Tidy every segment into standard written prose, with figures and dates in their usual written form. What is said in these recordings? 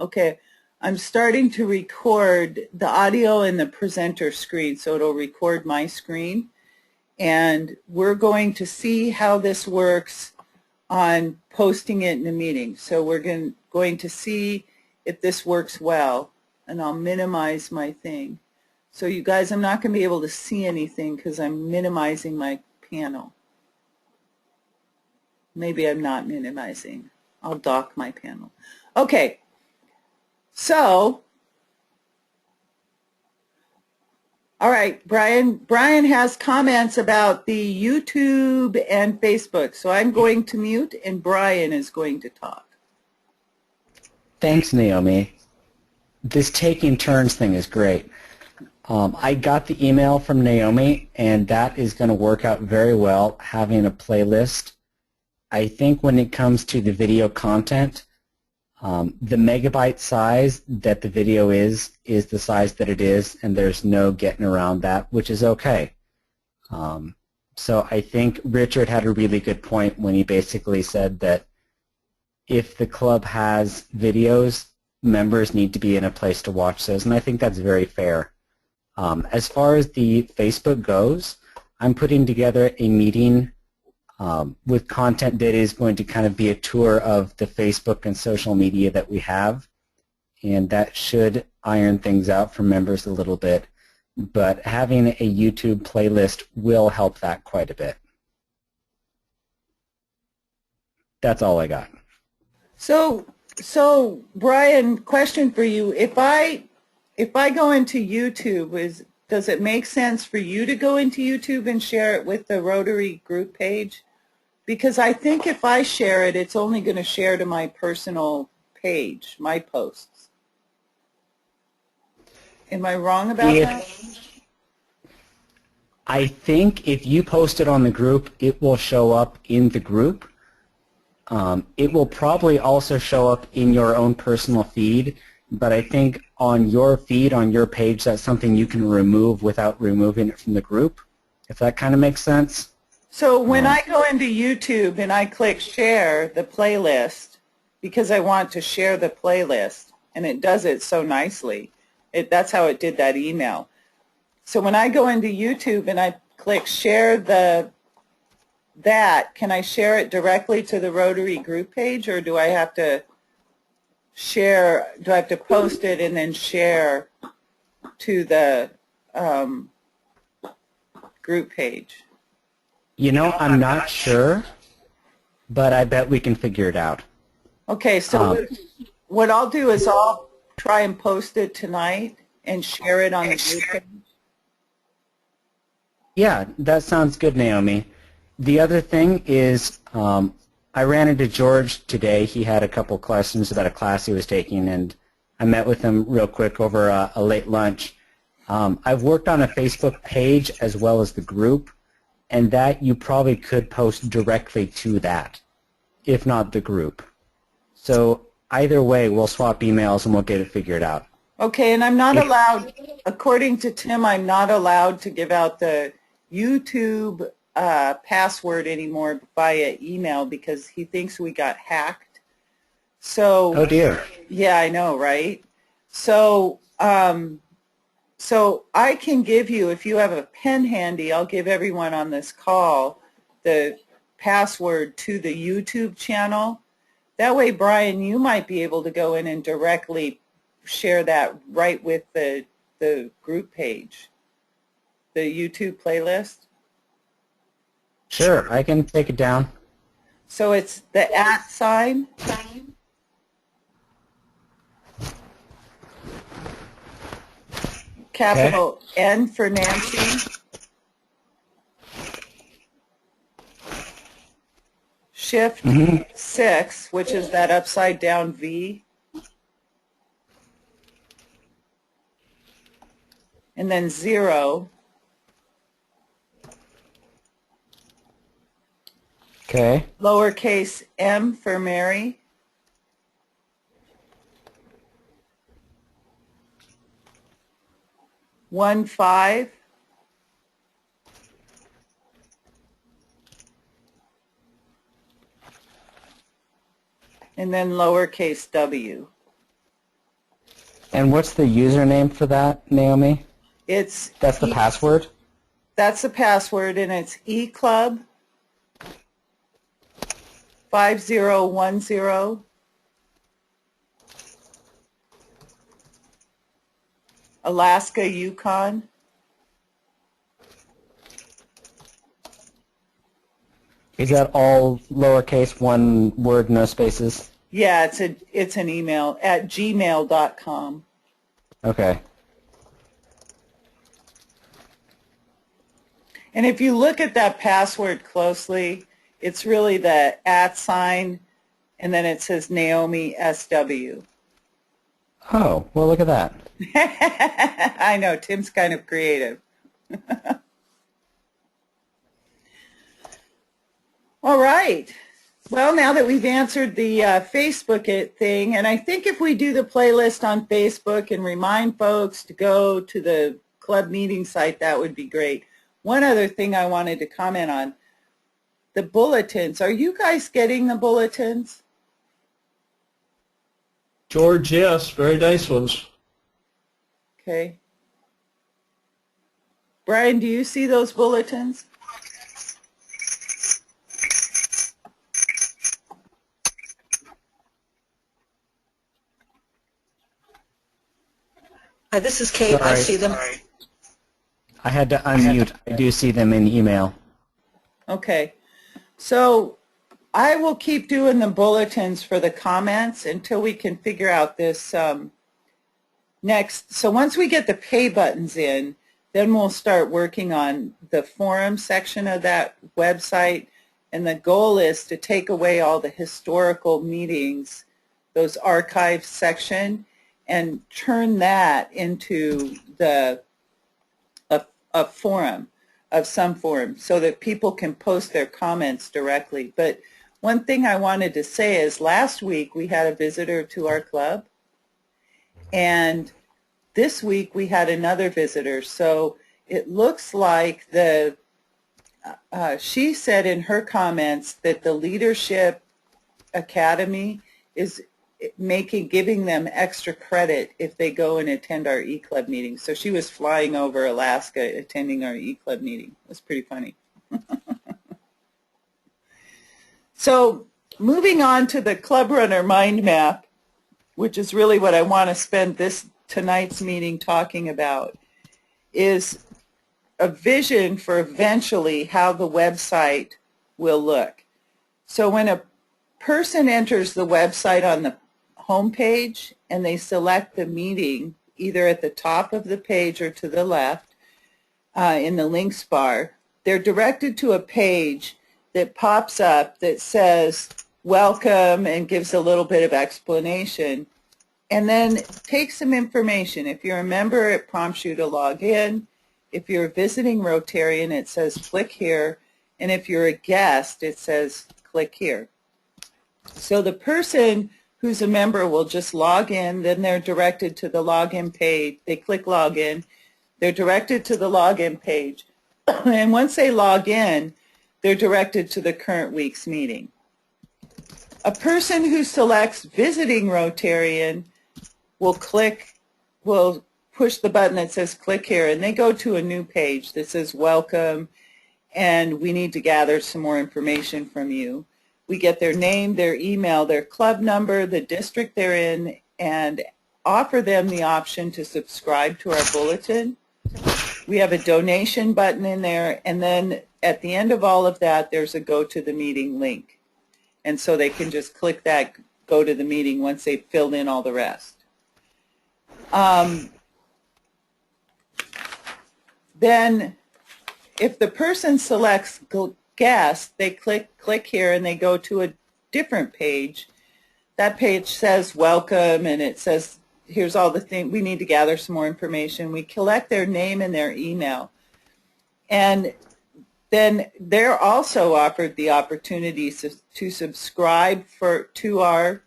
Okay, I'm starting to record the audio in the presenter screen, so it'll record my screen. And we're going to see how this works on posting it in a meeting. So we're going to see if this works well, and I'll minimize my thing. So you guys, I'm not going to be able to see anything because I'm minimizing my panel. Maybe I'm not minimizing. I'll dock my panel. Okay, so, all right, Brian has comments about the YouTube and Facebook. So I'm going to mute and Brian is going to talk. Thanks, Naomi. This taking turns thing is great. I got the email from Naomi, and that is going to work out very well, having a playlist. I think when it comes to the video content, the megabyte size that the video is the size that it is, and there's no getting around that, which is okay. So I think Richard had a really good point when he basically said that if the club has videos, members need to be in a place to watch those, and I think that's very fair. As far as the Facebook goes, I'm putting together a meeting with content that is going to kind of be a tour of the Facebook and social media that we have, and that should iron things out for members a little bit, but having a YouTube playlist will help that quite a bit. That's all I got. So Brian, question for you. If I go into YouTube, does it make sense for you to go into YouTube and share it with the Rotary group page? Because I think if I share it, it's only going to share to my personal page, my posts. Am I wrong about that? I think if you post it on the group, it will show up in the group. It will probably also show up in your own personal feed, but I think on your feed, on your page, that's something you can remove without removing it from the group, if that kind of makes sense. So when I go into YouTube and I click share the playlist, because I want to share the playlist, and it does it so nicely, that's how it did that email. So when I go into YouTube and I click share that, can I share it directly to the Rotary group page, or do I have to post it and then share to the group page? You know, I'm not sure, but I bet we can figure it out. Okay, so what I'll do is I'll try and post it tonight and share it on the group page. Yeah, that sounds good, Naomi. The other thing is I ran into George today. He had a couple questions about a class he was taking, and I met with him real quick over a late lunch. I've worked on a Facebook page as well as the group, and that you probably could post directly to that, if not the group. So either way, we'll swap emails and we'll get it figured out. Okay, and I'm not allowed, according to Tim, I'm not allowed to give out the YouTube password anymore via email because he thinks we got hacked. So, oh dear. Yeah, I know, right? So, so I can give you, if you have a pen handy, I'll give everyone on this call the password to the YouTube channel. That way, Brian, you might be able to go in and directly share that right with the group page, the YouTube playlist. Sure, I can take it down. So it's the @ capital N for Nancy, shift 6, which is that upside down V, and then 0. Okay. Lowercase m for Mary. One 5. And then lowercase w. And what's the username for that, Naomi? It's That's the password? That's the password, and it's eClub 5010 Alaska-Yukon. Is that all lowercase, one word, no spaces? Yeah, it's an email at gmail.com. Okay. And if you look at that password closely, it's really the @ and then it says Naomi SW. Oh, well, look at that. I know, Tim's kind of creative. All right. Well, now that we've answered the Facebook thing, and I think if we do the playlist on Facebook and remind folks to go to the club meeting site, that would be great. One other thing I wanted to comment on, the bulletins. Are you guys getting the bulletins? George, yes, very nice ones. Okay. Brian, do you see those bulletins? Hi, this is Kate. I Sorry. see them. I had to unmute. I do see them in email. Okay. So I will keep doing the bulletins for the comments until we can figure out this next. So once we get the pay buttons in, then we'll start working on the forum section of that website. And the goal is to take away all the historical meetings, those archive section, and turn that into a forum of some form so that people can post their comments directly. But one thing I wanted to say is last week we had a visitor to our club, and this week we had another visitor. So it looks like she said in her comments that the Leadership Academy is giving them extra credit if they go and attend our e-club meeting. So she was flying over Alaska attending our e-club meeting. It was pretty funny. So moving on to the Club Runner mind map, which is really what I want to spend tonight's meeting talking about, is a vision for eventually how the website will look. So when a person enters the website on the homepage and they select the meeting either at the top of the page or to the left in the links bar, they're directed to a page that pops up that says welcome and gives a little bit of explanation, and then take some information. If you're a member, it prompts you to log in. If you're a visiting Rotarian, it says click here, and if you're a guest, it says click here. So the person who's a member will just log in, then they're directed to the login page. They click login, they're directed to the login page, and once they log in, they're directed to the current week's meeting. A person who selects visiting Rotarian will push the button that says click here, and they go to a new page that says welcome, and we need to gather some more information from you. We get their name, their email, their club number, the district they're in, and offer them the option to subscribe to our bulletin. We have a donation button in there, and then at the end of all of that, there's a go to the meeting link. And so they can just click that go to the meeting once they've filled in all the rest. Then if the person selects guest, they click here and they go to a different page. That page says welcome, and it says here's all the things we need to gather some more information. We collect their name and their email, and then they're also offered the opportunity to subscribe to our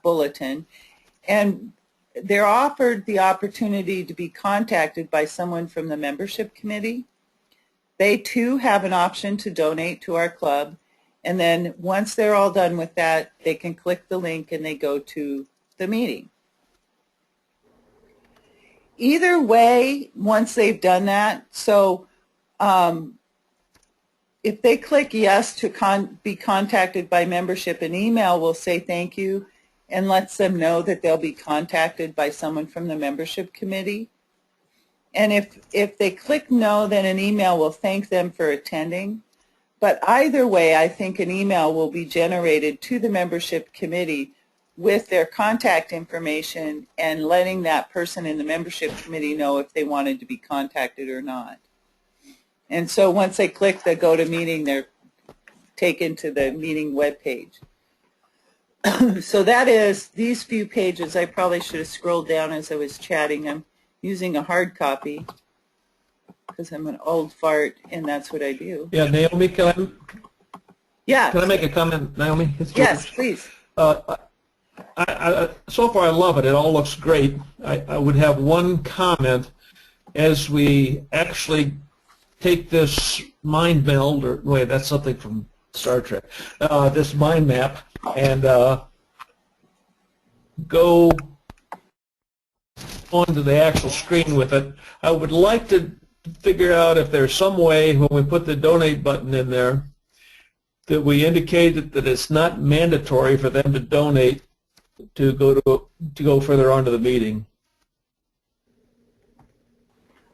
bulletin, and they're offered the opportunity to be contacted by someone from the membership committee. They too have an option to donate to our club, and then once they're all done with that, they can click the link and they go to the meeting. either way, once they've done that, so if they click yes to be contacted by membership, an email will say thank you and lets them know that they'll be contacted by someone from the membership committee. And if they click no, then an email will thank them for attending. But either way, I think an email will be generated to the membership committee with their contact information and letting that person in the membership committee know if they wanted to be contacted or not. And so once they click the go to meeting, they're taken to the meeting webpage. So that is these few pages. I probably should have scrolled down as I was chatting. I'm using a hard copy because I'm an old fart, and that's what I do. Yeah, Naomi, can Yeah. I make a comment, Naomi? It's Yes, George. please. So far I love it. It all looks great. I would have one comment as we actually take this mind meld, or wait, that's something from Star Trek, this mind map, and go onto the actual screen with it. I would like to figure out if there's some way when we put the donate button in there that we indicate that it's not mandatory for them to donate to go further on to the meeting.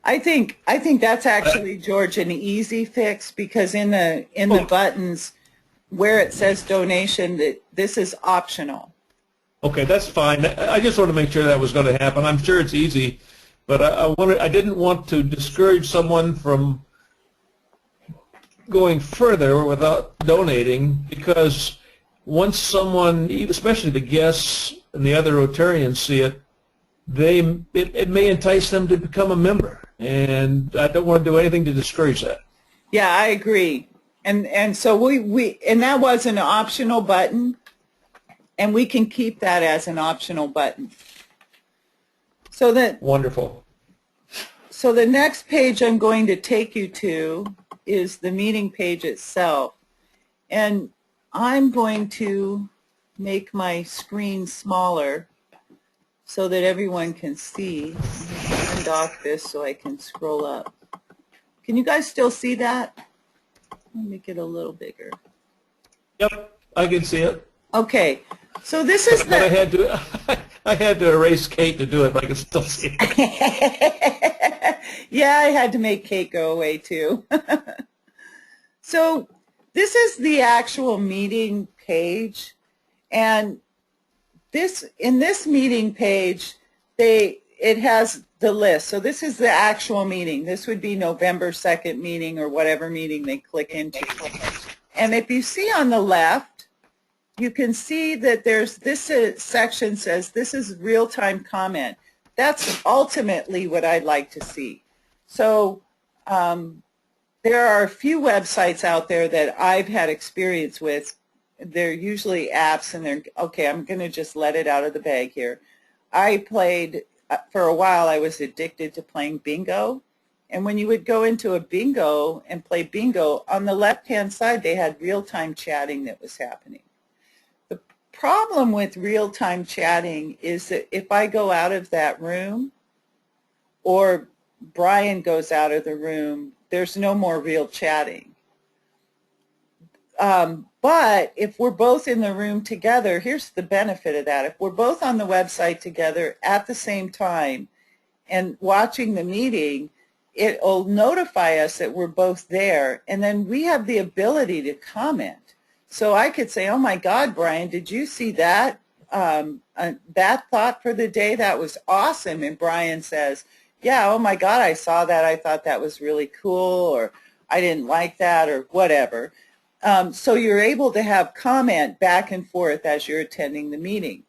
I think that's actually, George, an easy fix, because in the buttons where it says donation, that this is optional. Okay, that's fine. I just want to make sure that was going to happen. I'm sure it's easy, but I didn't want to discourage someone from going further without donating, because once someone, especially the guests and the other Rotarians, see it, it may entice them to become a member, and I don't want to do anything to discourage that. Yeah, I agree. And so we and that was an optional button, and we can keep that as an optional button. So that Wonderful. So the next page I'm going to take you to is the meeting page itself, and I'm going to make my screen smaller so that everyone can see. Undock this so I can scroll up. Can you guys still see that? Let me make it a little bigger. Yep, I can see it. Okay, so this is But I had to erase Kate to do it, but I can still see it. Yeah, I had to make Kate go away too. So this is the actual meeting page, and in this meeting page, it has the list. So this is the actual meeting. This would be November 2nd meeting or whatever meeting they click into. And if you see on the left, you can see that there's this section says this is real-time comment. That's ultimately what I'd like to see. So there are a few websites out there that I've had experience with. They're usually apps, and they're, okay, I'm going to just let it out of the bag here. I played, for a while, I was addicted to playing bingo. And when you would go into a bingo and play bingo, on the left-hand side, they had real-time chatting that was happening. The problem with real-time chatting is that if I go out of that room or Brian goes out of the room, there's no more real chatting. But if we're both in the room together, here's the benefit of that. If we're both on the website together at the same time and watching the meeting, it will notify us that we're both there, and then we have the ability to comment. So I could say, oh my God, Brian, did you see that? That thought for the day, that was awesome. And Brian says, yeah, oh my God, I saw that. I thought that was really cool, or I didn't like that, or whatever. So you're able to have comment back and forth as you're attending the meeting.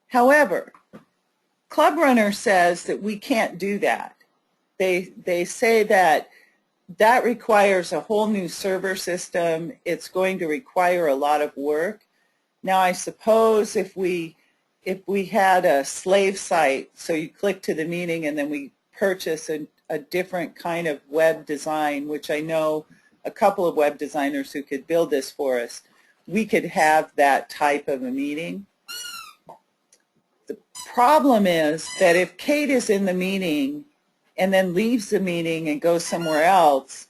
However, Club Runner says that we can't do that. They say that requires a whole new server system. It's going to require a lot of work. Now, I suppose if we had a slave site, so you click to the meeting and then we purchase a different kind of web design, which I know a couple of web designers who could build this for us, we could have that type of a meeting. The problem is that if Kate is in the meeting and then leaves the meeting and goes somewhere else,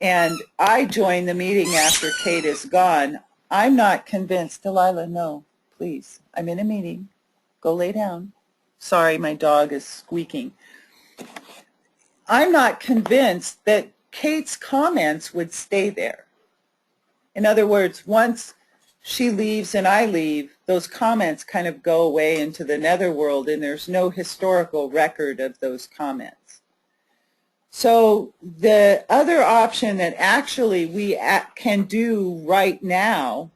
and I join the meeting after Kate is gone, I'm not convinced. Delilah, no, please. I'm in a meeting. Go lay down. Sorry, my dog is squeaking. I'm not convinced that Kate's comments would stay there. In other words, once she leaves and I leave, those comments kind of go away into the netherworld, and there's no historical record of those comments. So the other option that actually we can do right now,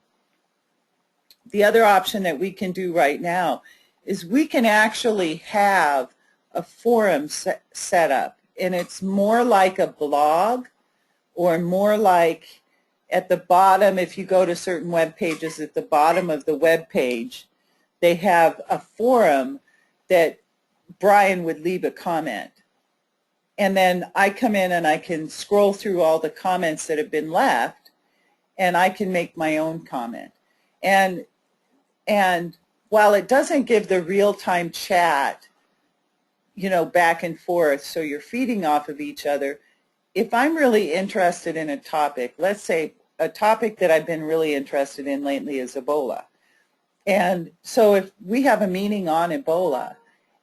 the other option that we can do right now is we can actually have a forum set up, and it's more like a blog, or more like at the bottom, if you go to certain web pages, at the bottom of the web page, they have a forum that Brian would leave a comment. And then I come in and I can scroll through all the comments that have been left, and I can make my own comment. And while it doesn't give the real-time chat, you know, back and forth, so you're feeding off of each other, if I'm really interested in a topic, let's say a topic that I've been really interested in lately is Ebola. And so if we have a meeting on Ebola,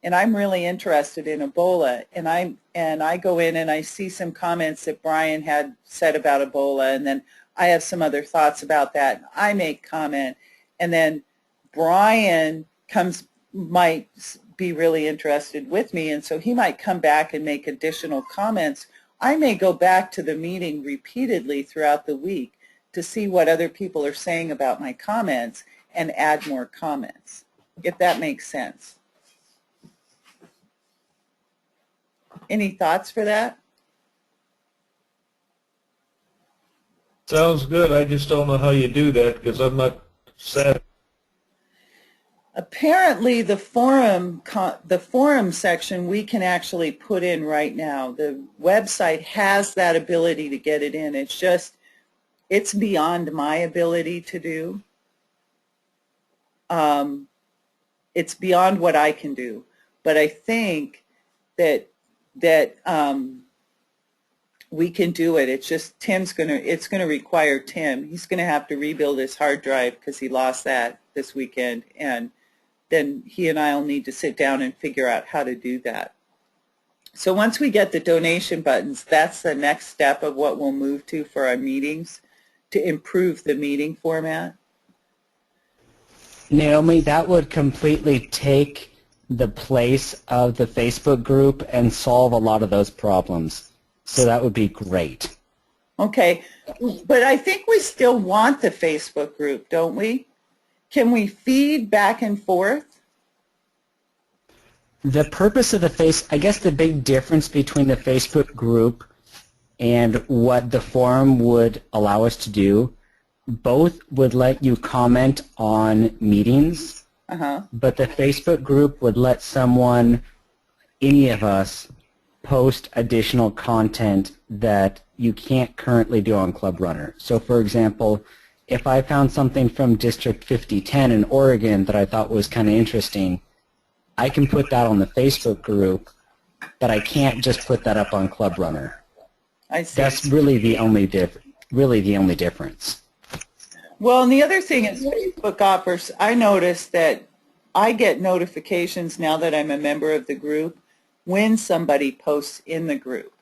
and I'm really interested in Ebola, and I go in and I see some comments that Brian had said about Ebola, and then I have some other thoughts about that, and I make comment, and then Brian might be really interested with me, and so he might come back and make additional comments. I may go back to the meeting repeatedly throughout the week to see what other people are saying about my comments and add more comments, if that makes sense. Any thoughts for that? Sounds good. I just don't know how you do that because I'm not savvy. Apparently, the forum section we can actually put in right now. The website has that ability to get it in. It's just, it's beyond my ability to do. It's beyond what I can do. But I think that we can do it. It's just it's going to require Tim. He's going to have to rebuild his hard drive because he lost that this weekend, and then he and I will need to sit down and figure out how to do that. So once we get the donation buttons, that's the next step of what we'll move to for our meetings to improve the meeting format. Naomi, that would completely take the place of the Facebook group and solve a lot of those problems. So that would be great. Okay, but I think we still want the Facebook group, don't we? Can we feed back and forth? The purpose of I guess the big difference between the Facebook group and what the forum would allow us to do, both would let you comment on meetings, but the Facebook group would let someone, any of us, post additional content that you can't currently do on Club Runner. So for example, if I found something from District 5010 in Oregon that I thought was kind of interesting, I can put that on the Facebook group, but I can't just put that up on Club Runner. I see. That's really the only difference. Well, and the other thing is Facebook offers, I noticed that I get notifications now that I'm a member of the group when somebody posts in the group.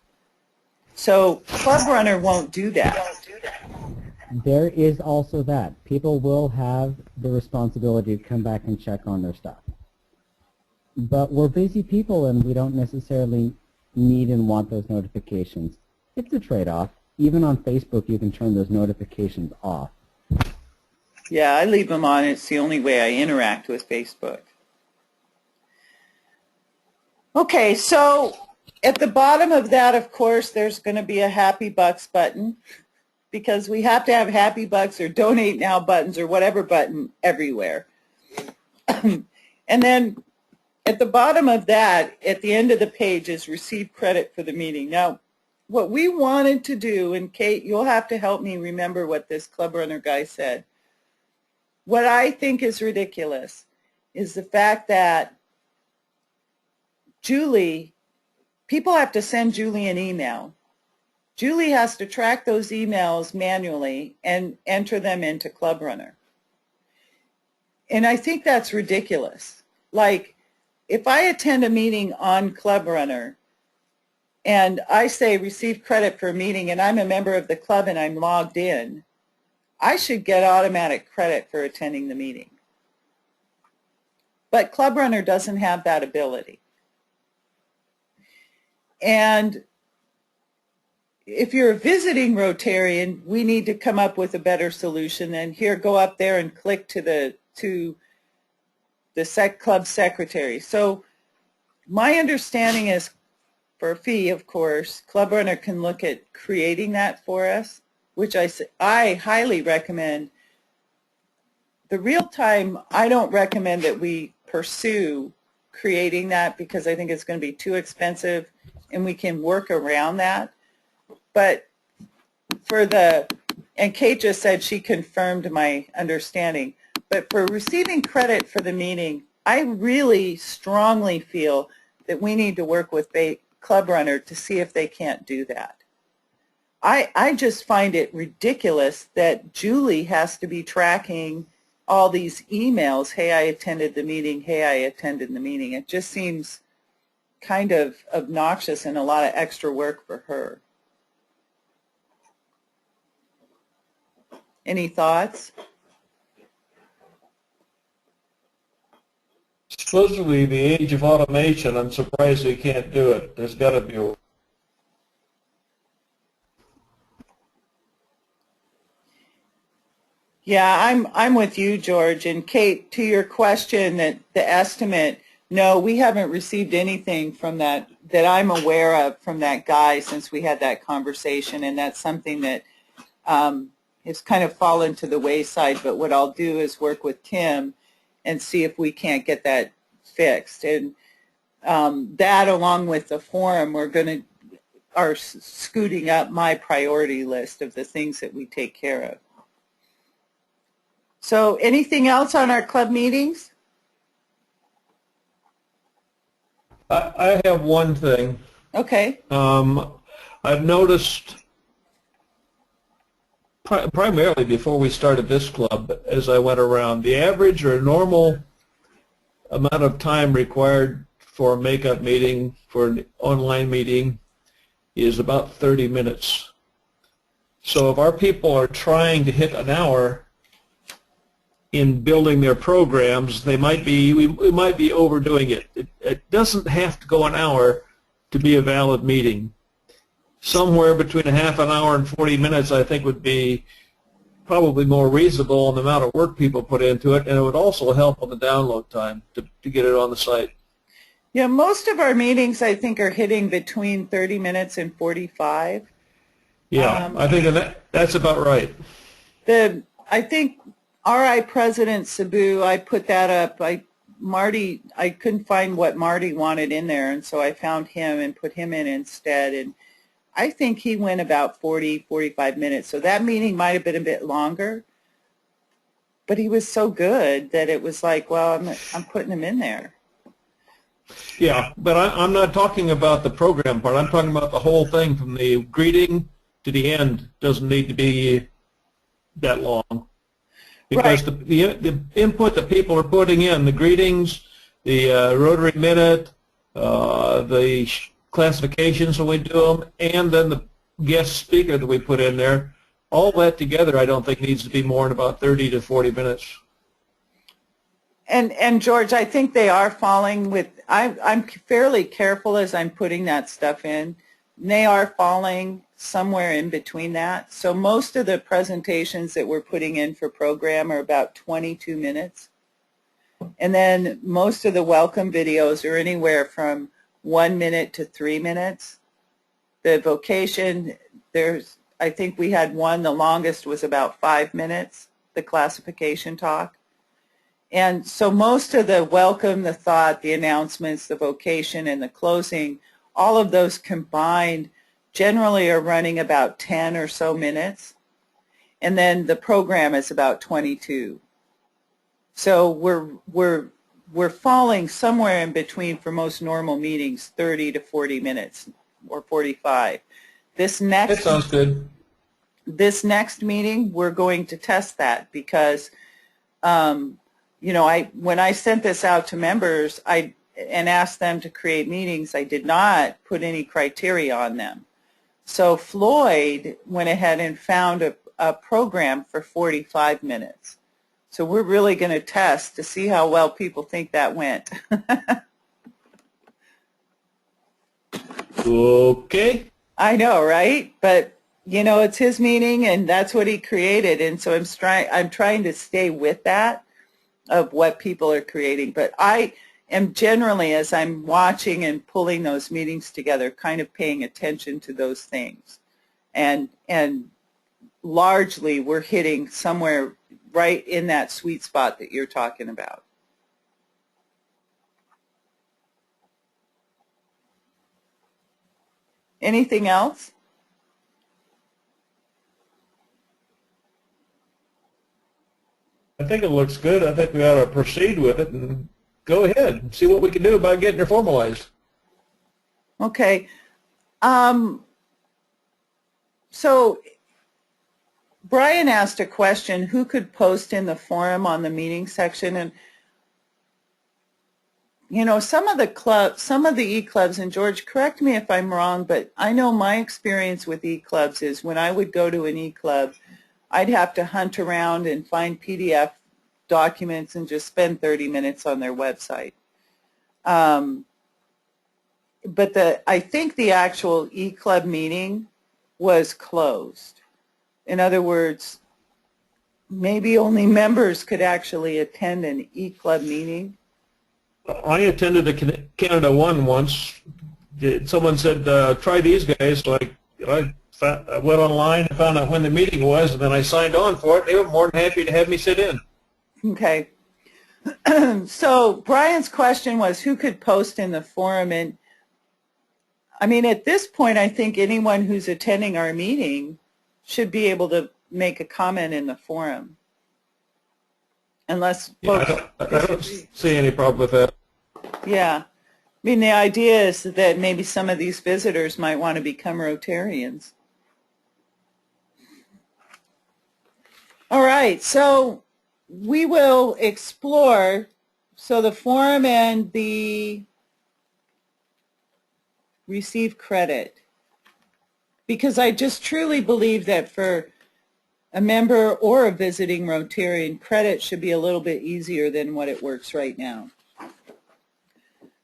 So Club Runner won't do that. There is also that. People will have the responsibility to come back and check on their stuff. But we're busy people and we don't necessarily need and want those notifications. It's a trade-off. Even on Facebook, you can turn those notifications off. Yeah, I leave them on. It's the only way I interact with Facebook. Okay, so at the bottom of that, of course, there's going to be a Happy Bucks button, because we have to have Happy Bucks or Donate Now buttons or whatever button everywhere. And then at the bottom of that, at the end of the page, is Receive Credit for the Meeting. Now, what we wanted to do, and Kate, you'll have to help me remember what this Club Runner guy said. What I think is ridiculous is the fact that Julie, people have to send Julie an email. Julie has to track those emails manually and enter them into Club Runner. And I think that's ridiculous. Like, if I attend a meeting on Club Runner and I say receive credit for a meeting and I'm a member of the club and I'm logged in, I should get automatic credit for attending the meeting. But Club Runner doesn't have that ability. And if you're a visiting Rotarian, we need to come up with a better solution than here, go up there and click to the club secretary. So my understanding is, for a fee, of course, Club Runner can look at creating that for us, which I highly recommend. The real time, I don't recommend that we pursue creating that because I think it's going to be too expensive and we can work around that. But and Kate just said she confirmed my understanding, but for receiving credit for the meeting, I really strongly feel that we need to work with Club Runner to see if they can't do that. I just find it ridiculous that Julie has to be tracking all these emails, hey, I attended the meeting, hey, I attended the meeting. It just seems kind of obnoxious and a lot of extra work for her. Any thoughts? Supposedly the age of automation, I'm surprised they can't do it. There's got to be a... Yeah, I'm with you, George. And Kate, to your question, that the estimate, no, we haven't received anything from that I'm aware of from that guy since we had that conversation, and that's something that has kind of fallen to the wayside. But what I'll do is work with Tim and see if we can't get that fixed. And that, along with the forum, are scooting up my priority list of the things that we take care of. So anything else on our club meetings? I have one thing. Okay. I've noticed primarily before we started this club, as I went around, the average or normal amount of time required for a make-up meeting, for an online meeting, is about 30 minutes. So if our people are trying to hit an hour in building their programs, we might be overdoing it. It doesn't have to go an hour to be a valid meeting. Somewhere between a half an hour and 40 minutes, I think, would be probably more reasonable on the amount of work people put into it, and it would also help on the download time to get it on the site. Yeah, most of our meetings, I think, are hitting between 30 minutes and 45. Yeah, I think that's about right. I think RI President Sabu, I put that up. I couldn't find what Marty wanted in there, and so I found him and put him in instead. And I think he went about 40, 45 minutes. So that meeting might have been a bit longer, but he was so good that it was like, well, I'm putting him in there. Yeah, but I'm not talking about the program part. I'm talking about the whole thing from the greeting to the end. Doesn't need to be that long. Because right. the input that people are putting in, the greetings, the Rotary Minute, the classifications when we do them, and then the guest speaker that we put in there, all that together I don't think needs to be more than about 30 to 40 minutes. And George, I think they are falling with, I'm fairly careful as I'm putting that stuff in. They are falling somewhere in between that. So most of the presentations that we're putting in for program are about 22 minutes. And then most of the welcome videos are anywhere from 1 minute to 3 minutes. The vocation, I think we had one, the longest was about 5 minutes, the classification talk. And so most of the welcome, the thought, the announcements, the vocation, and the closing, all of those combined generally are running about 10 or so minutes. And then the program is about 22. So we're we're falling somewhere in between for most normal meetings, 30 to 40 minutes or 45. That sounds good. This next meeting, we're going to test that because, you know, when I sent this out to members and asked them to create meetings, I did not put any criteria on them. So Floyd went ahead and found a program for 45 minutes. So we're really going to test to see how well people think that went. Okay. I know, right? But, you know, it's his meeting, and that's what he created. And so I'm trying to stay with that of what people are creating. But I am generally, as I'm watching and pulling those meetings together, kind of paying attention to those things. And largely, we're hitting somewhere right in that sweet spot that you're talking about. Anything else? I think it looks good. I think we ought to proceed with it and go ahead and see what we can do about getting it formalized. Okay. So Brian asked a question, who could post in the forum on the meeting section? And, you know, some of the e-clubs, and George, correct me if I'm wrong, but I know my experience with e-clubs is when I would go to an e-club, I'd have to hunt around and find PDF documents and just spend 30 minutes on their website. But I think the actual e-club meeting was closed. In other words, maybe only members could actually attend an e-club meeting. I attended a Canada one once. Someone said, try these guys. So I went online and found out when the meeting was, and then I signed on for it. They were more than happy to have me sit in. Okay. So Brian's question was who could post in the forum, and I mean at this point I think anyone who's attending our meeting should be able to make a comment in the forum. Unless I don't see any problem with that. Yeah. I mean the idea is that maybe some of these visitors might want to become Rotarians. All right, so we will explore, so the forum and the receive credit, because I just truly believe that for a member or a visiting Rotarian, credit should be a little bit easier than what it works right now.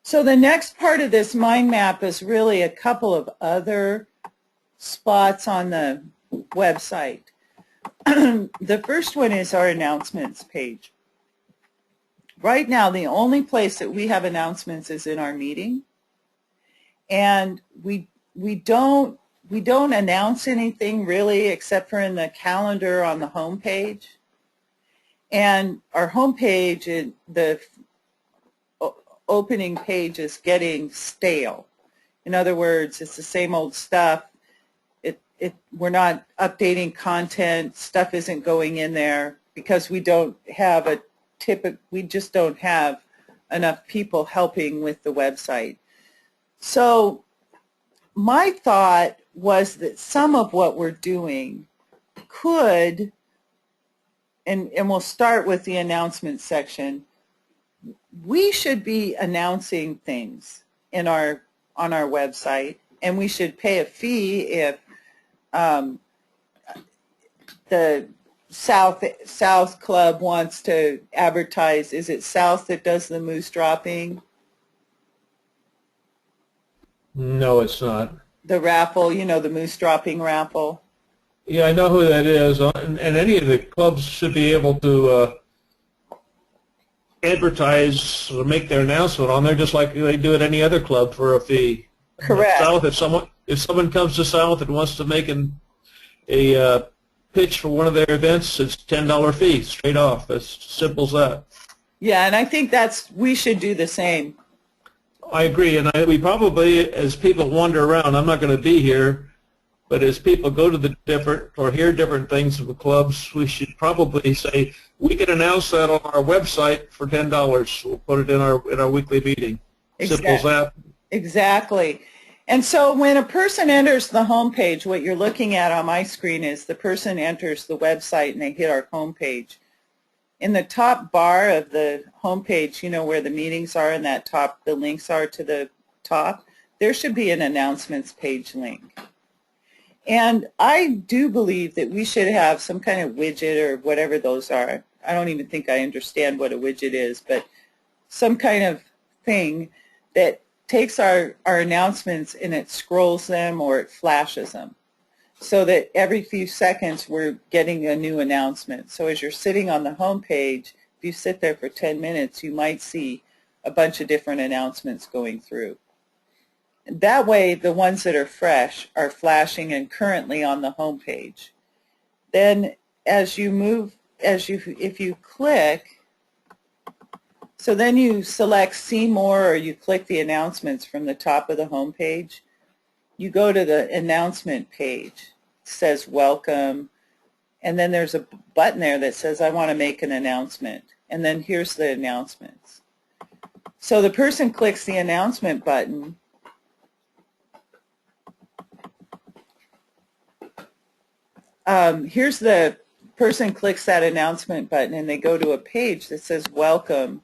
So the next part of this mind map is really a couple of other spots on the website. The first one is our announcements page. Right now, the only place that we have announcements is in our meeting, and we don't announce anything really except for in the calendar on the home page. And our home page, the opening page, is getting stale. In other words, it's the same old stuff. We're not updating content. Stuff isn't going in there because we don't have we just don't have enough people helping with the website. So my thought was that some of what we're doing could, and we'll start with the announcement section, we should be announcing things on our website, and we should pay a fee if the South Club wants to advertise. Is it South that does the moose dropping? No, it's not. The raffle, you know, the moose dropping raffle. Yeah, I know who that is, and any of the clubs should be able to advertise or make their announcement on there just like they do at any other club for a fee. Correct. South, if someone comes to South and wants to make a pitch for one of their events, it's $10 fee straight off. As simple as that. Yeah, and I think we should do the same. I agree, and we probably, as people wander around, I'm not going to be here, But as people go to the different or hear different things from the clubs, we should probably say we can announce that on our website for $10. We'll put it in our weekly meeting. Simple as that. Exactly. And so when a person enters the home page, what you're looking at on my screen is the person enters the website and they hit our home page. In the top bar of the home page, you know where the meetings are, and that top, the links are to the top, there should be an announcements page link. And I do believe that we should have some kind of widget or whatever those are. I don't even think I understand what a widget is, but some kind of thing that takes our announcements and it scrolls them or it flashes them so that every few seconds we're getting a new announcement. So as you're sitting on the home page, if you sit there for 10 minutes, you might see a bunch of different announcements going through. That way, the ones that are fresh are flashing and currently on the home page. Then as you move, if you click, so then you select See More or you click the announcements from the top of the home page. You go to the announcement page. It says Welcome, and then there's a button there that says I want to make an announcement, and then here's the announcements. So the person clicks the announcement button, here's the person clicks that announcement button and they go to a page that says Welcome.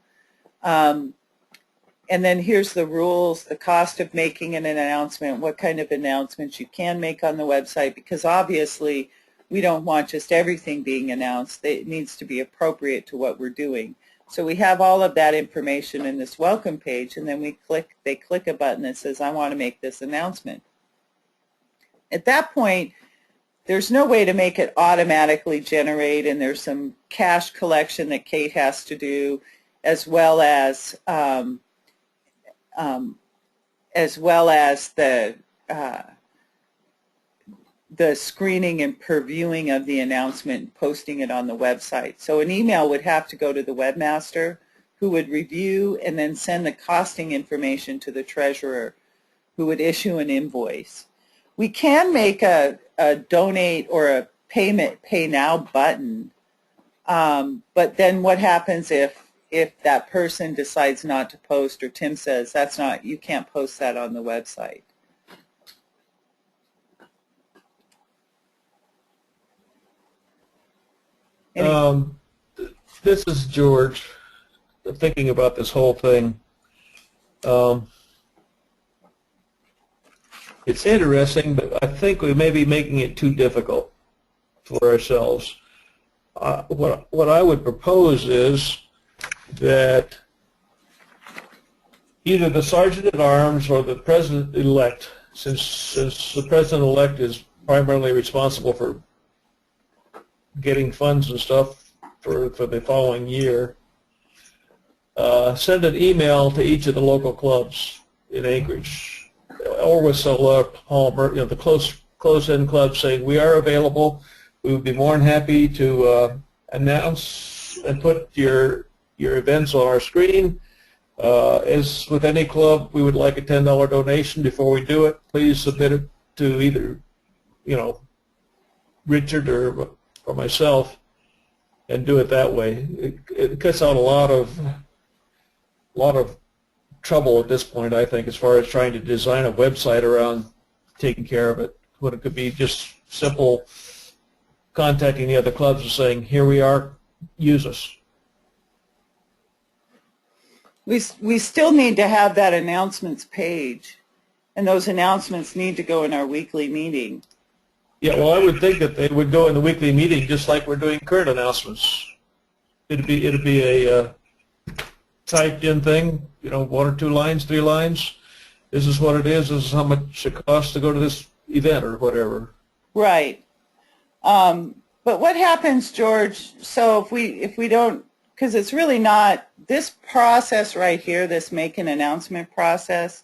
And then here's the rules, the cost of making an announcement, what kind of announcements you can make on the website, because obviously we don't want just everything being announced. It needs to be appropriate to what we're doing. So we have all of that information in this welcome page, and then they click a button that says, I want to make this announcement. At that point, there's no way to make it automatically generate, and there's some cache collection that Kate has to do, as well as the screening and previewing of the announcement and posting it on the website. So an email would have to go to the webmaster, who would review and then send the costing information to the treasurer, who would issue an invoice. We can make a donate or a pay now button, but then what happens if that person decides not to post, or Tim says you can't post that on the website? This is George, thinking about this whole thing. It's interesting, but I think we may be making it too difficult for ourselves. What I would propose is that either the Sergeant-at-Arms or the President-elect, since the President-elect is primarily responsible for getting funds and stuff for the following year, send an email to each of the local clubs in Anchorage, or with Palmer, the close-in clubs, saying we are available. We would be more than happy to announce and put your events on our screen. As with any club, we would like a $10 donation before we do it. Please submit it to either, Richard or myself, and do it that way. It cuts out a lot of trouble at this point, I think, as far as trying to design a website around taking care of it, when it could be just simple contacting the other clubs and saying, here we are, use us. We still need to have that announcements page, and those announcements need to go in our weekly meeting. Yeah, well, I would think that they would go in the weekly meeting just like we're doing current announcements. It'd be a typed in thing, 1 or 2 lines, 3 lines. This is what it is. This is how much it costs to go to this event or whatever. Right. But what happens, George? So if we don't, because it's really not this process right here, this make an announcement process,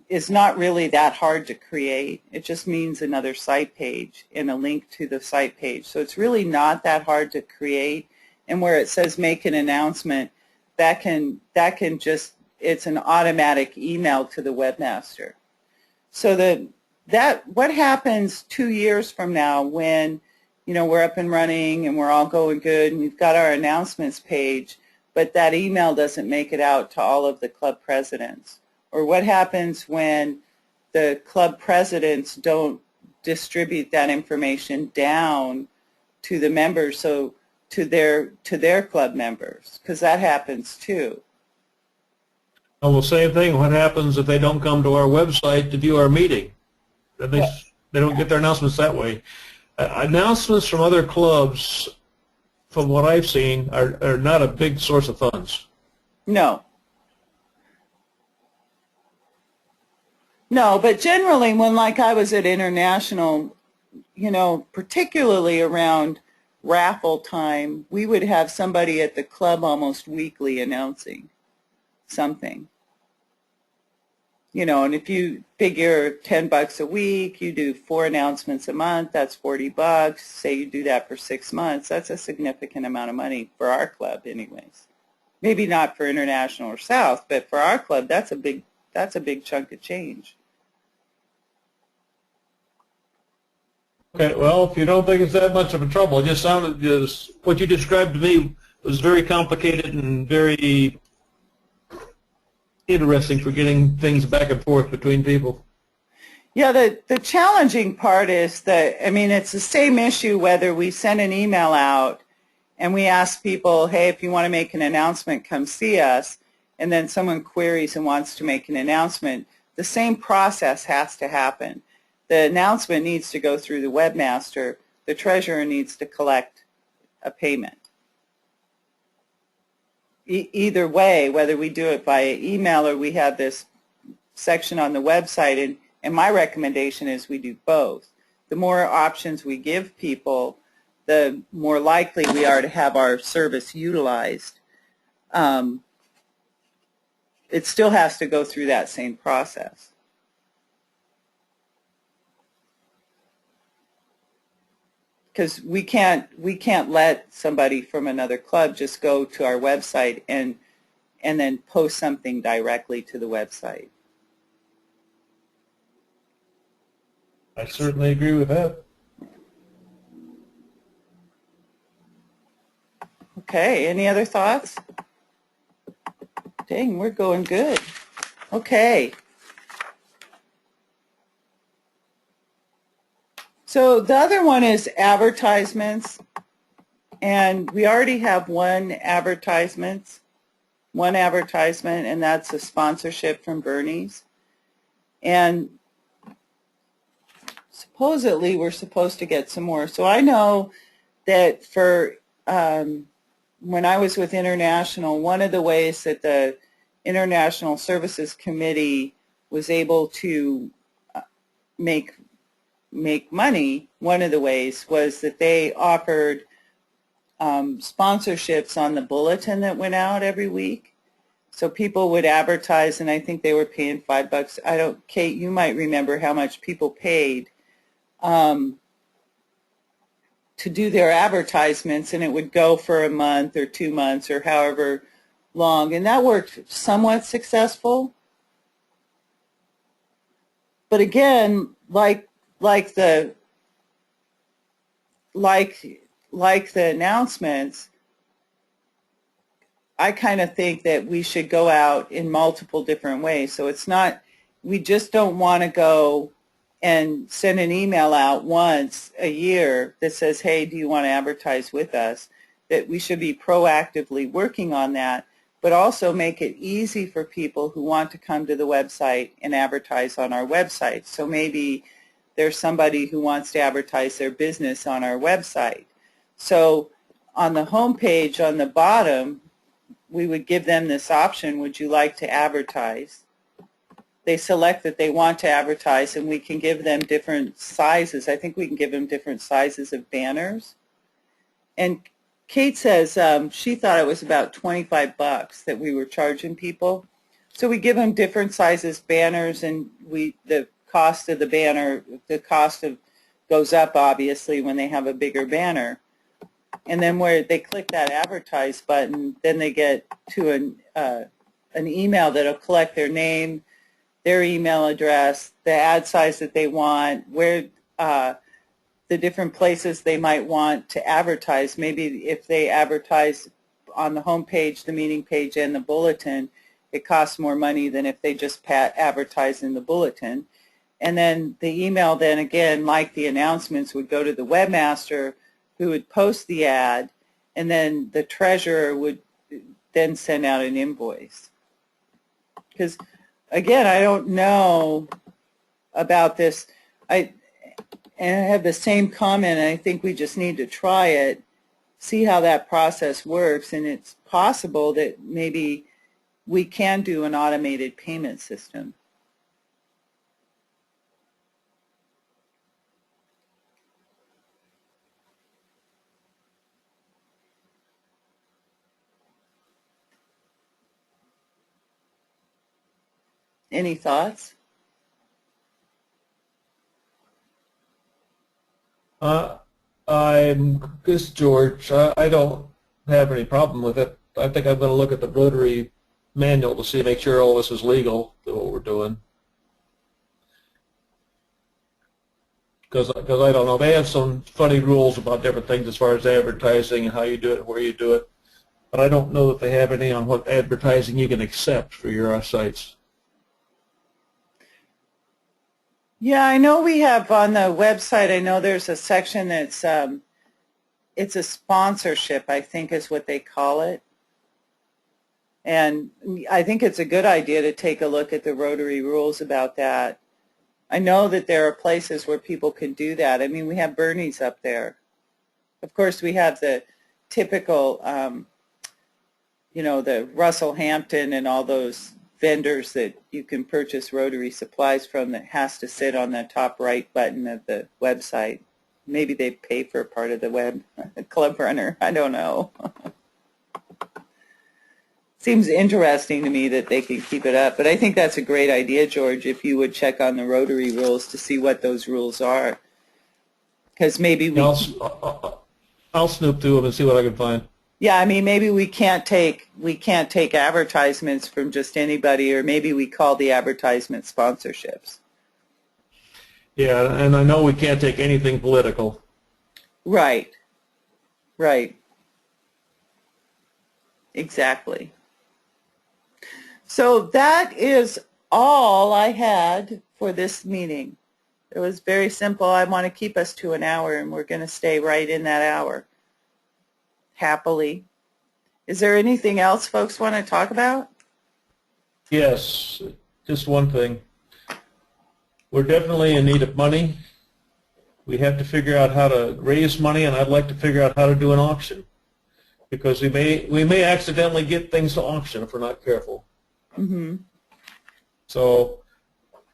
is not really that hard to create. It just means another site page and a link to the site page. So it's really not that hard to create. And where it says make an announcement, that can just, it's an automatic email to the webmaster. So what happens 2 years from now when, we're up and running and we're all going good and we've got our announcements page, but that email doesn't make it out to all of the club presidents? Or what happens when the club presidents don't distribute that information down to the members, so to their club members? Because that happens too. Well, same thing. What happens if they don't come to our website to view our meeting? They don't get their announcements that way. Announcements from other clubs, from what I've seen, are not a big source of funds. No. No, but generally when, like, I was at International, particularly around raffle time, we would have somebody at the club almost weekly announcing something. And if you figure $10 a week, you do 4 announcements a month, that's $40. Say you do that for 6 months, that's a significant amount of money for our club anyways. Maybe not for International or South, but for our club, that's a big chunk of change. Okay, well, if you don't think it's that much of a trouble, it just sounded, what you described to me was very complicated and very interesting for getting things back and forth between people. Yeah, the challenging part is that, it's the same issue whether we send an email out and we ask people, hey, if you want to make an announcement, come see us, and then someone queries and wants to make an announcement. The same process has to happen. The announcement needs to go through the webmaster. The treasurer needs to collect a payment. Either way, whether we do it via email or we have this section on the website, and my recommendation is we do both. The more options we give people, the more likely we are to have our service utilized. It still has to go through that same process. Because we can't let somebody from another club just go to our website and then post something directly to the website. I certainly agree with that. Okay, any other thoughts? Dang, we're going good. Okay. So the other one is advertisements, and we already have one advertisement, and that's a sponsorship from Bernie's. And supposedly we're supposed to get some more. So I know that for when I was with International, one of the ways that the International Services Committee was able to make money, one of the ways was that they offered sponsorships on the bulletin that went out every week. So people would advertise, and I think they were paying $5. Kate, you might remember how much people paid to do their advertisements, and it would go for a month or 2 months or however long, and that worked somewhat successful. But again, like the announcements, I kind of think that we should go out in multiple different ways. So it's not, we just don't want to go and send an email out once a year that says, hey, do you want to advertise with us? That we should be proactively working on that, but also make it easy for people who want to come to the website and advertise on our website. So maybe there's somebody who wants to advertise their business on our website. So on the home page on the bottom, we would give them this option, would you like to advertise? They select that they want to advertise, and we can give them different sizes. I think we can give them different sizes of banners. And Kate says she thought it was about $25 that we were charging people. So we give them different sizes banners, and the cost of the banner, goes up obviously when they have a bigger banner. And then where they click that advertise button, then they get to an email that'll collect their name, their email address, the ad size that they want, where the different places they might want to advertise. Maybe if they advertise on the home page, the meeting page, and the bulletin, it costs more money than if they just advertise in the bulletin. And then the email then again, like the announcements, would go to the webmaster who would post the ad, and then the treasurer would then send out an invoice. Because again, I don't know about this. I have the same comment, and I think we just need to try it, see how that process works, and it's possible that maybe we can do an automated payment system. Any thoughts? This is George. I don't have any problem with it. I think I'm going to look at the Rotary manual to see, make sure all this is legal to what we're doing. Because I don't know, they have some funny rules about different things as far as advertising and how you do it and where you do it. But I don't know that they have any on what advertising you can accept for your sites. Yeah, I know we have on the website, I know there's a section that's, it's a sponsorship, I think is what they call it. And I think it's a good idea to take a look at the Rotary rules about that. I know that there are places where people can do that. I mean, we have Bernie's up there. Of course, we have the typical, you know, the Russell Hampton and all those vendors that you can purchase Rotary supplies from that has to sit on the top right button of the website. Maybe they pay for a part of the web, Club Runner, I don't know. Seems interesting to me that they can keep it up, but I think that's a great idea, George, if you would check on the Rotary rules to see what those rules are. Because maybe we... I'll snoop through them and see what I can find. Yeah, I mean, maybe we can't take advertisements from just anybody, or maybe we call the advertisement sponsorships. Yeah, and I know we can't take anything political. Right. Right. Exactly. So that is all I had for this meeting. It was very simple. I want to keep us to an hour, and we're going to stay right in that hour. Happily. Is there anything else folks want to talk about? Yes, just one thing. We're definitely in need of money. We have to figure out how to raise money, and I'd like to figure out how to do an auction, because we may accidentally get things to auction if we're not careful. Mm-hmm. So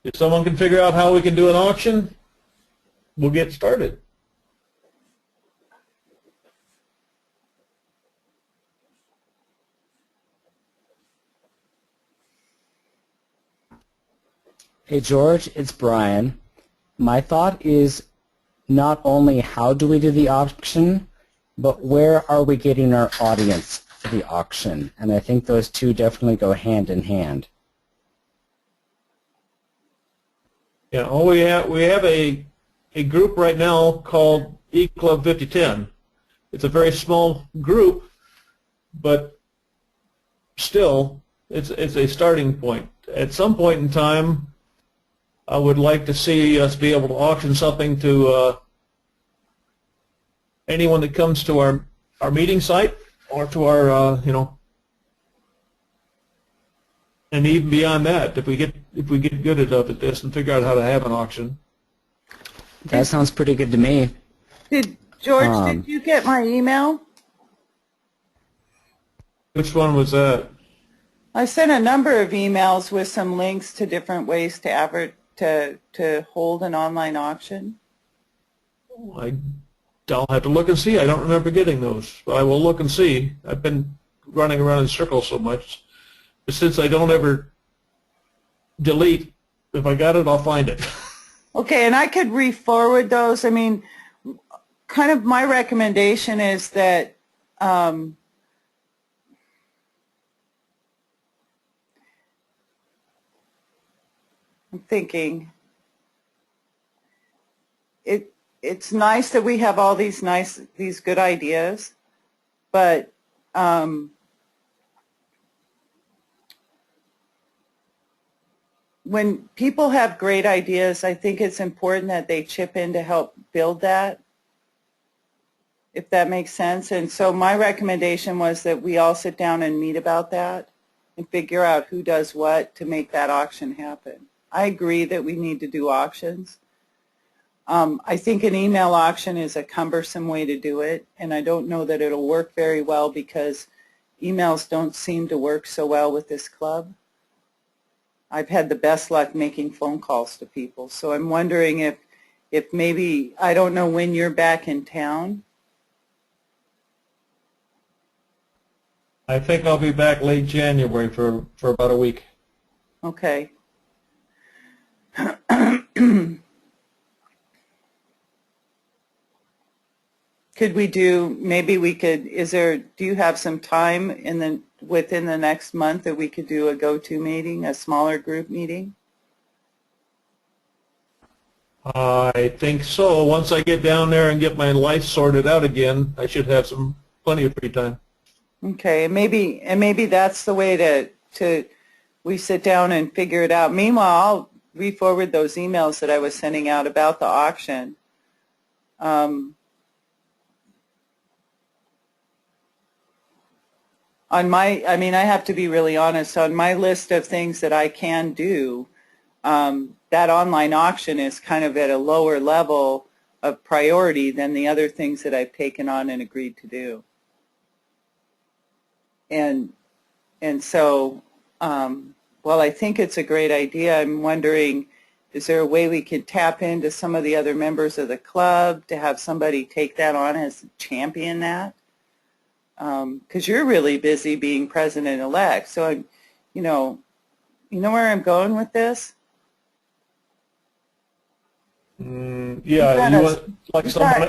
if someone can figure out how we can do an auction, we'll get started. Hey George, it's Brian. My thought is not only how do we do the auction, but where are we getting our audience for the auction? And I think those two definitely go hand in hand. Yeah, we have a group right now called E-Club 5010. It's a very small group, but still, it's a starting point. At some point in time, I would like to see us be able to auction something to anyone that comes to our meeting site or to our you know, and even beyond that, if we get good enough at this and figure out how to have an auction. That sounds pretty good to me. George, did you get my email? Which one was that? I sent a number of emails with some links to different ways to hold an online auction. I'll have to look and see. I don't remember getting those, but I will look and see. I've been running around in circles so much. But since I don't ever delete, if I got it, I'll find it. Okay, and I could re-forward those. I mean, kind of my recommendation is that I'm thinking it's nice that we have all these good ideas, but when people have great ideas, I think it's important that they chip in to help build that, if that makes sense. And so my recommendation was that we all sit down and meet about that and figure out who does what to make that auction happen. I agree that we need to do auctions. I think an email auction is a cumbersome way to do it, and I don't know that it'll work very well because emails don't seem to work so well with this club. I've had the best luck making phone calls to people, so I'm wondering if maybe, I don't know when you're back in town. I think I'll be back late January for about a week. Okay. Could we do, maybe we could, do you have some time within the next month that we could do a GoTo meeting, a smaller group meeting? I think so. Once I get down there and get my life sorted out again, I should have plenty of free time. Okay, and maybe that's the way to we sit down and figure it out. Meanwhile, I'll re-forward those emails that I was sending out about the auction. I have to be really honest, on my list of things that I can do, that online auction is kind of at a lower level of priority than the other things that I've taken on and agreed to do. And so, while I think it's a great idea, I'm wondering, is there a way we could tap into some of the other members of the club to have somebody take that on as champion that? Because you're really busy being president-elect. So, you know where I'm going with this? Yeah,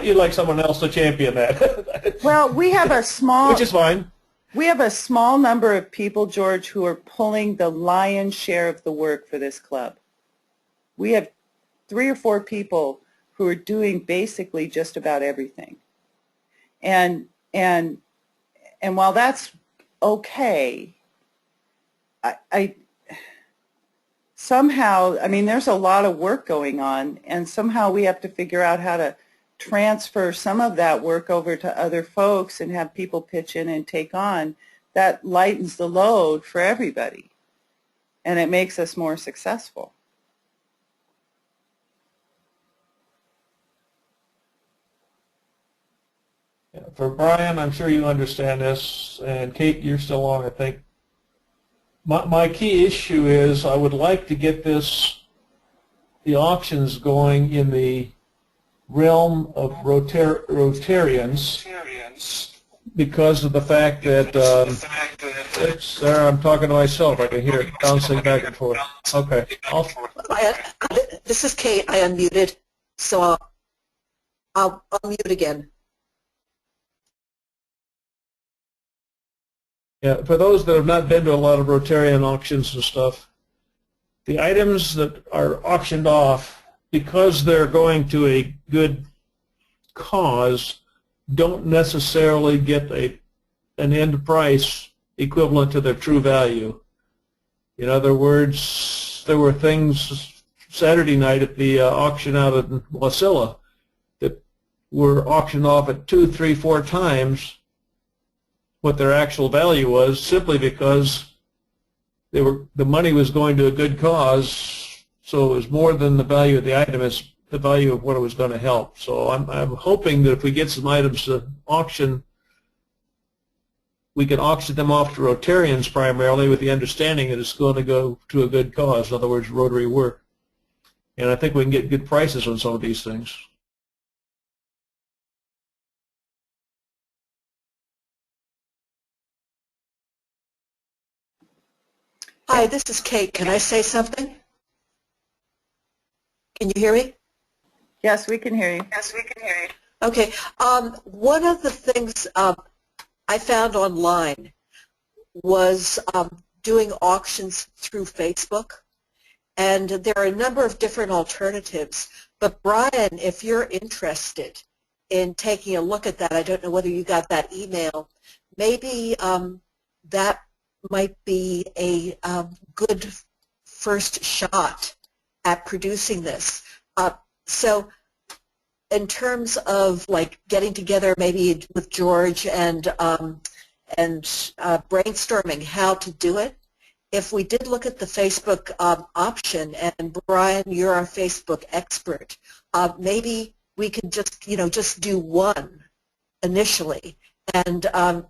you'd like someone else to champion that. Well, we have a small, which is fine. We have a small number of people, George, who are pulling the lion's share of the work for this club. We have 3 or 4 people who are doing basically just about everything. And while that's okay, I somehow, there's a lot of work going on, and somehow we have to figure out how to transfer some of that work over to other folks and have people pitch in and take on. That lightens the load for everybody, and it makes us more successful. Yeah, for Brian, I'm sure you understand this, and Kate, you're still on, I think. My key issue is I would like to get the auctions going in the realm of Rotarians because of the fact that there I'm talking to myself. I can hear it bouncing back and forth. Okay. This is Kate. I unmuted, so I'll mute again. Yeah, for those that have not been to a lot of Rotarian auctions and stuff, the items that are auctioned off, because they're going to a good cause, don't necessarily get an end price equivalent to their true value. In other words, there were things Saturday night at the auction out in Wasilla that were auctioned off at 2, 3, 4 times what their actual value was, simply because the money was going to a good cause, so it was more than the value of the item, it's the value of what it was going to help. So I'm hoping that if we get some items to auction, we can auction them off to Rotarians primarily with the understanding that it's going to go to a good cause, in other words, Rotary work. And I think we can get good prices on some of these things. Hi, this is Kate. Can I say something? Can you hear me? Yes, we can hear you. Yes, we can hear you. Okay. One of the things I found online was doing auctions through Facebook, And there are a number of different alternatives. But Brian, if you're interested in taking a look at that, I don't know whether you got that email, maybe that might be a good first shot at producing this. So in terms of like getting together maybe with George and brainstorming how to do it, if we did look at the Facebook option, and Brian, you're our Facebook expert, maybe we could just do one initially and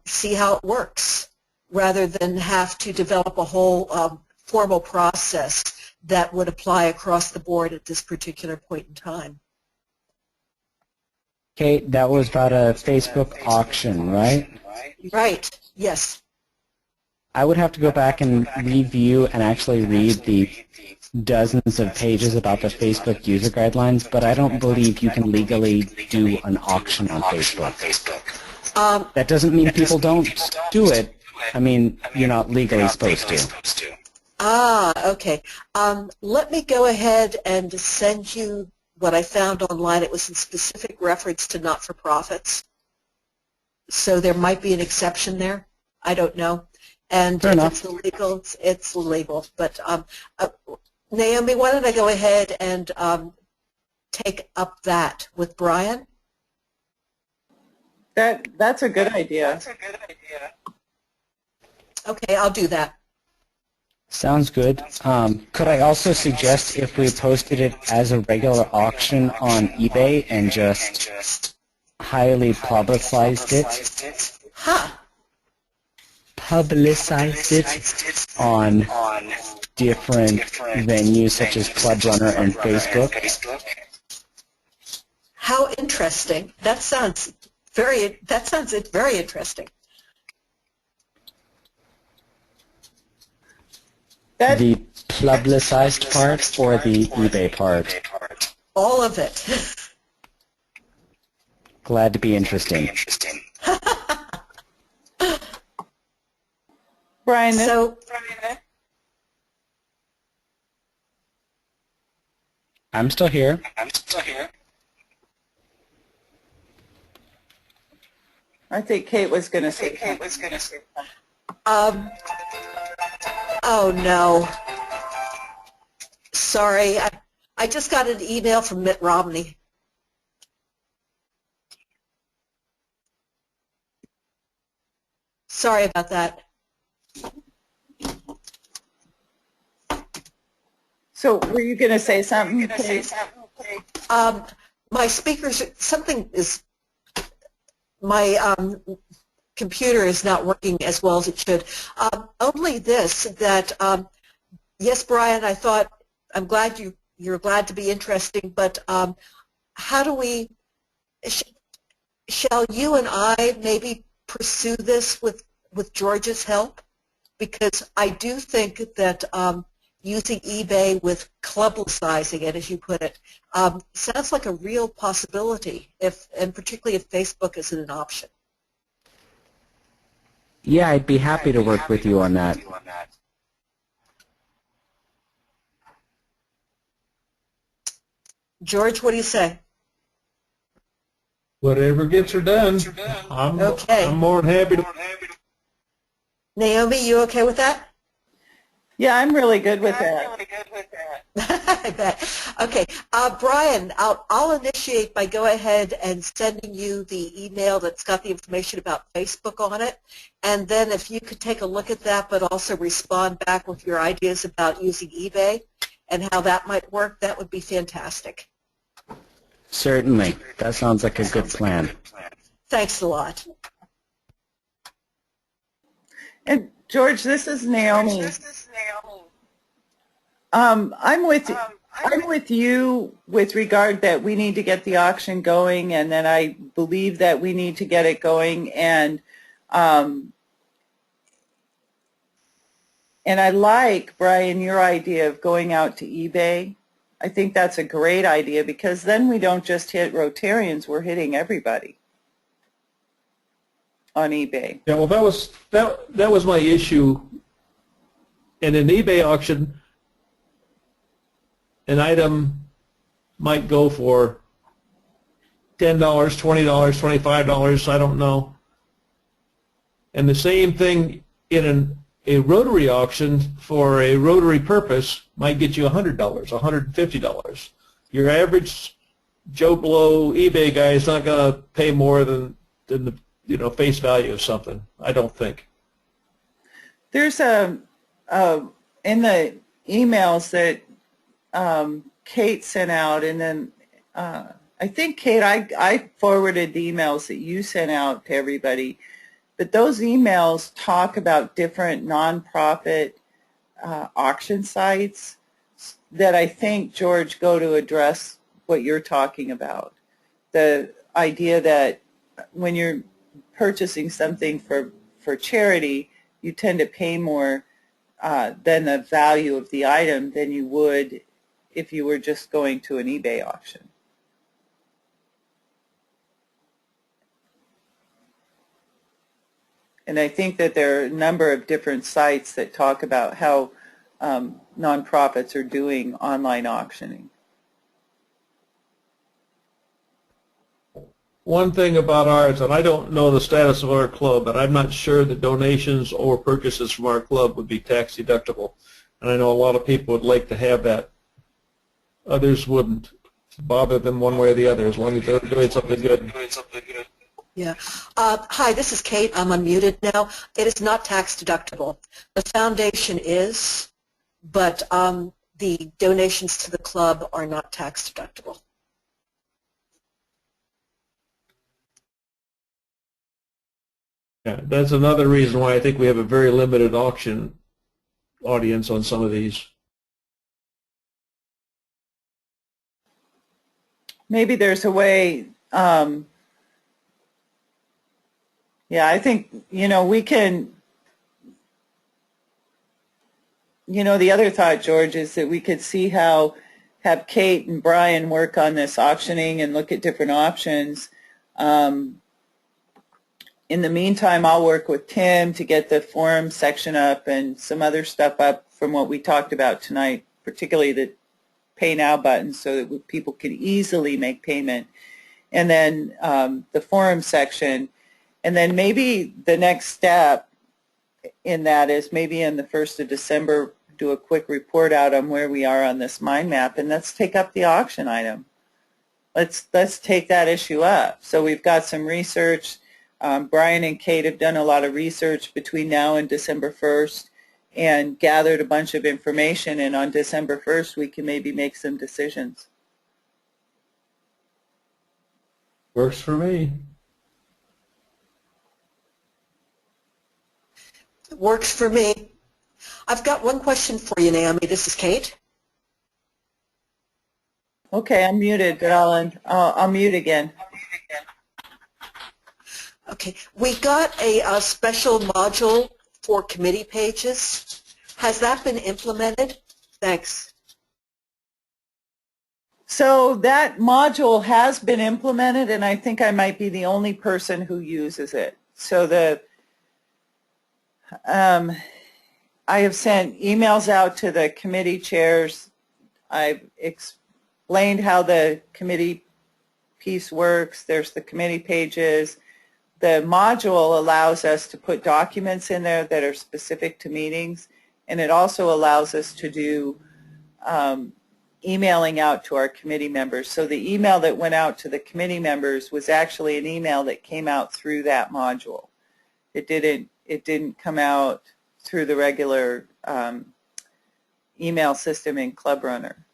see how it works, rather than have to develop a whole formal process that would apply across the board at this particular point in time. Kate, that was about a Facebook auction, right? Right, yes. I would have to go back and review and actually read the dozens of pages about the Facebook user guidelines, but I don't believe you can legally do an auction on Facebook. That doesn't mean people don't do it. I mean, you're not legally supposed to. Ah, okay. Let me go ahead and send you what I found online. It was in specific reference to not-for-profits. So there might be an exception there. I don't know. And Fair if enough. it's illegal, it's illegal. But Naomi, why don't I go ahead and take up that with Brian? That's a good idea. Okay, I'll do that. Sounds good. Could I also suggest if we posted it as a regular auction on eBay and just highly publicized it? Huh. Publicized it on different venues such as Club Runner and Facebook? How interesting. That sounds very interesting. The publicized part or the eBay part? All of it. Glad to be interesting. Brian, So, I'm still here. I think Kate was going to say something. oh no. Sorry, I just got an email from Mitt Romney. Sorry about that. So were you going to say something, Kate? My speakers, my computer is not working as well as it should. Only this, that, yes, Brian, I'm glad you're glad to be interesting, but how do we, shall you and I maybe pursue this with George's help? Because I do think that using eBay with publicizing it, as you put it, sounds like a real possibility, and particularly if Facebook isn't an option. Yeah, I'd be happy to work with you on that. George, what do you say? Whatever gets her done, I'm more than happy to. Naomi, you okay with that? Yeah, I'm really good with that. I bet. Okay, Brian, I'll initiate by go ahead and sending you the email that's got the information about Facebook on it, and then if you could take a look at that, but also respond back with your ideas about using eBay and how that might work, that would be fantastic. Certainly. That sounds like a good plan. Thanks a lot. And George, this is Naomi. I'm with you with regard that we need to get the auction going, and then I believe that we need to get it going, and I like, Brian, your idea of going out to eBay. I think that's a great idea, because then we don't just hit Rotarians, we're hitting everybody on eBay. Yeah, well, that was my issue. In an eBay auction, an item might go for $10, $20, $25, I don't know. And the same thing in a rotary auction for a rotary purpose might get you $100, $150. Your average Joe Blow eBay guy is not going to pay more than the face value of something, I don't think. There's in the emails that Kate sent out, and then I think, Kate, I forwarded the emails that you sent out to everybody, but those emails talk about different nonprofit auction sites that I think, George, go to address what you're talking about. The idea that when you're purchasing something for charity, you tend to pay more than the value of the item than you would if you were just going to an eBay auction. And I think that there are a number of different sites that talk about how nonprofits are doing online auctioning. One thing about ours, and I don't know the status of our club, but I'm not sure that donations or purchases from our club would be tax deductible. And I know a lot of people would like to have that. Others wouldn't bother them one way or the other as long as they're doing something good. Yeah. Hi, this is Kate. I'm unmuted now. It is not tax deductible. The foundation is, but the donations to the club are not tax deductible. Yeah, that's another reason why I think we have a very limited auction audience on some of these. Maybe there's a way, yeah, I think, we can, the other thought, George, is that we could see have Kate and Brian work on this auctioning and look at different options. In the meantime, I'll work with Tim to get the forum section up and some other stuff up from what we talked about tonight, particularly the Pay Now button so that people can easily make payment. And then the forum section. And then maybe the next step in that is maybe in the 1st of December, do a quick report out on where we are on this mind map, and let's take up the auction item. Let's take that issue up. So we've got some research. Brian and Kate have done a lot of research between now and December 1st and gathered a bunch of information, and on December 1st we can maybe make some decisions. Works for me. Works for me. I've got one question for you, Naomi. This is Kate. Okay, I'm muted, but I'll mute again. Okay, we got a special module for committee pages. Has that been implemented? Thanks. So that module has been implemented, and I think I might be the only person who uses it. So I have sent emails out to the committee chairs. I've explained how the committee piece works. There's the committee pages. The module allows us to put documents in there that are specific to meetings, and it also allows us to do emailing out to our committee members. So the email that went out to the committee members was actually an email that came out through that module. It didn't come out through the regular email system in Club Runner.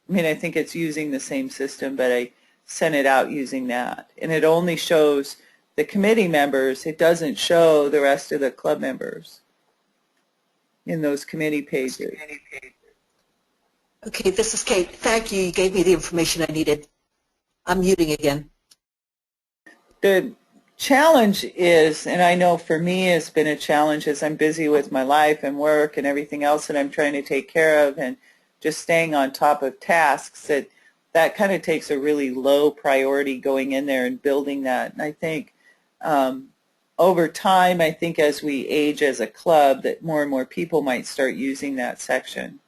I mean, I think it's using the same system, but I sent it out using that. And it only shows the committee members. It doesn't show the rest of the club members in those committee pages. Okay, this is Kate. Thank you. You gave me the information I needed. I'm muting again. The challenge is, and I know for me it's been a challenge as I'm busy with my life and work and everything else that I'm trying to take care of and just staying on top of tasks, that kind of takes a really low priority going in there and building that. And I think over time, I think as we age as a club, that more and more people might start using that section.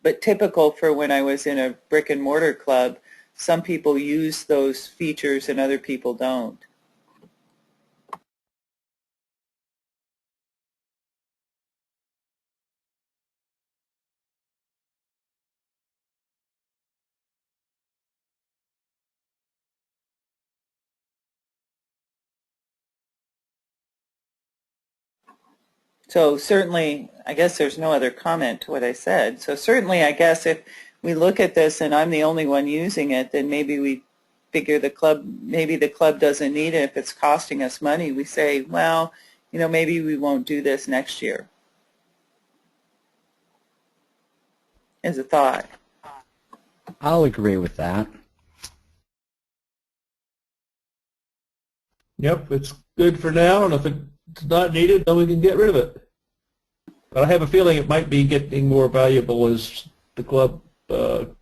but typical for when I was in a brick and mortar club. Some people use those features and other people don't. So certainly, I guess there's no other comment to what I said. So certainly, I guess if we look at this and I'm the only one using it, then maybe we figure maybe the club doesn't need it. If it's costing us money, we say, well, you know, maybe we won't do this next year. As a thought. I'll agree with that. Yep, it's good for now, and if it's not needed, then we can get rid of it. But I have a feeling it might be getting more valuable as the club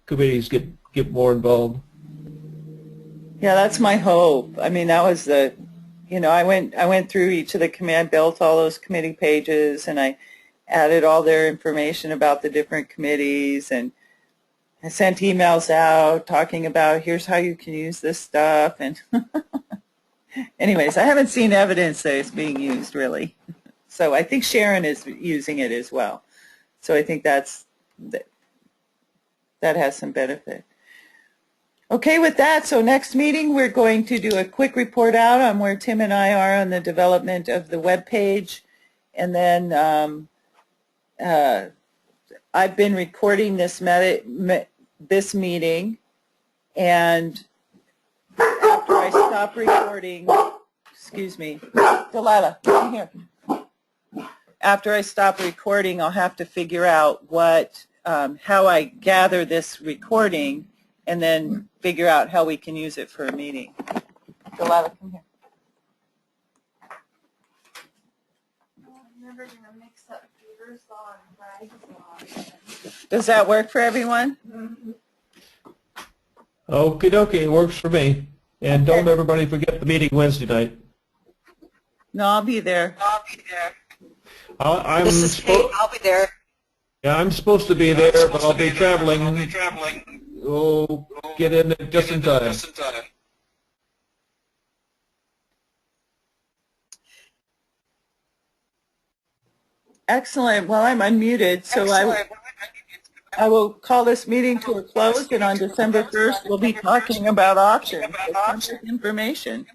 committees get more involved. Yeah, that's my hope. I mean, that was the, you know, I went through each of the committee, I built all those committee pages, and I added all their information about the different committees, and I sent emails out talking about here's how you can use this stuff, and anyways, I haven't seen evidence that it's being used really. So I think Sharon is using it as well. So I think that has some benefit. Okay, with that, so next meeting we're going to do a quick report out on where Tim and I are on the development of the web page, and then I've been recording this meeting, and after I stop recording, excuse me, Delilah, come here. After I stop recording, I'll have to figure out how I gather this recording, and then figure out how we can use it for a meeting. Delilah, come here. I'm never going to mix up Peter's law and Bragg's law. Does that work for everyone? Mm-hmm. Okie dokie, it works for me. And Okay. don't everybody forget the meeting Wednesday night. No, I'll be there. I'm This is Kate. I'll be there. Yeah, I'm supposed to be there, but I'll be traveling. Oh, get in there just in time. Excellent. Well, I'm unmuted, so I will call this meeting to a close, and on December 1st, we'll be talking about options, information.